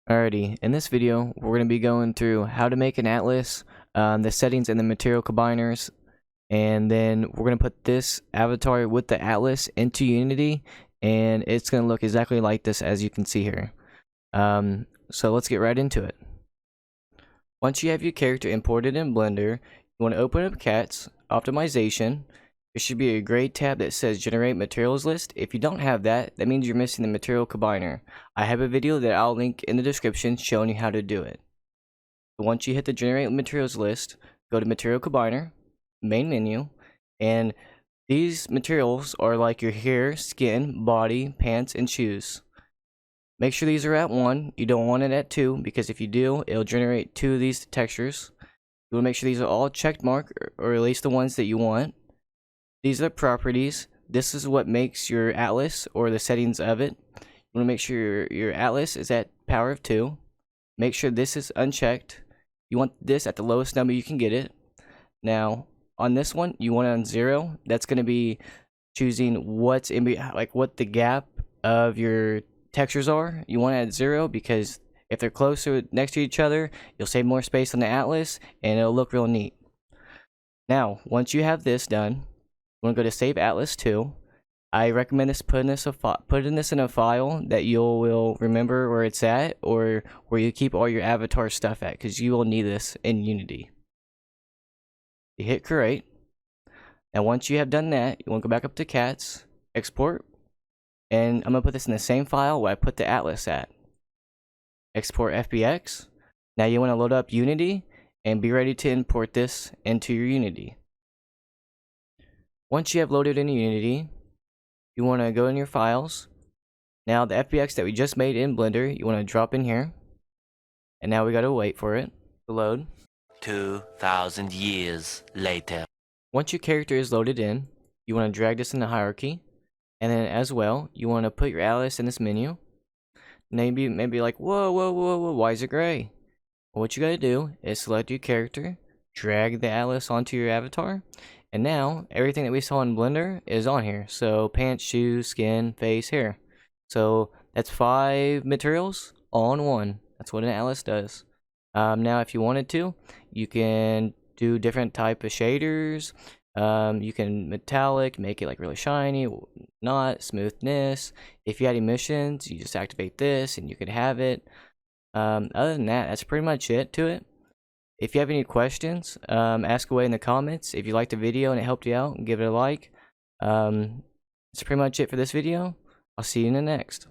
Alrighty, in this video, we're going to be going through how to make an atlas, the settings and the material combiners, and then we're going to put this avatar with the atlas into Unity, and it's going to look exactly like this as you can see here. So let's get right into it. Once you have your character imported in Blender, you want to open up Cats, Optimization. There should be a gray tab that says Generate Materials List. If you don't have that, that means you're missing the material combiner. I have a video that I'll link in the description showing you how to do it. Once you hit the Generate Materials List, go to Material Combiner, Main Menu, and these materials are like your hair, skin, body, pants, and shoes. Make sure these are at 1. You don't want it at 2 because if you do, it'll generate 2 of these textures. You want to make sure these are all checked mark, or at least the ones that you want. These are properties. This is what makes your atlas or the settings of it. You want to make sure your atlas is at power of 2. Make sure this is unchecked. You want this at the lowest number you can get it. Now, on this one, you want it on 0. That's going to be choosing what's in, like what the gap of your textures are. You want it at 0 because if they're closer next to each other, you'll save more space on the atlas and it'll look real neat. Now, once you have this done, you want to go to Save Atlas 2. I recommend putting this in a file that you will remember where it's at, or where you keep all your avatar stuff at, because you will need this in Unity. You hit Create. Now once you have done that, you want to go back up to Cats, Export, and I'm going to put this in the same file where I put the atlas at. Export FBX. Now you want to load up Unity and be ready to import this into your Unity. Once you have loaded in Unity, you want to go in your files. Now the FBX that we just made in Blender, you want to drop in here. And now we got to wait for it to load. 2,000 years later. Once your character is loaded in, you want to drag this in the hierarchy. And then as well, you want to put your atlas in this menu. Maybe like, whoa, why is it gray? Well, what you got to do is select your character, drag the atlas onto your avatar. And now, everything that we saw in Blender is on here. So, pants, shoes, skin, face, hair. So, that's 5 materials all in one. That's what an atlas does. Now, if you wanted to, you can do different type of shaders. You can metallic, make it like really shiny, not, smoothness. If you had emissions, you just activate this and you could have it. Other than that, that's pretty much it to it. If you have any questions, ask away in the comments. If you liked the video and it helped you out, give it a like. That's pretty much it for this video. I'll see you in the next.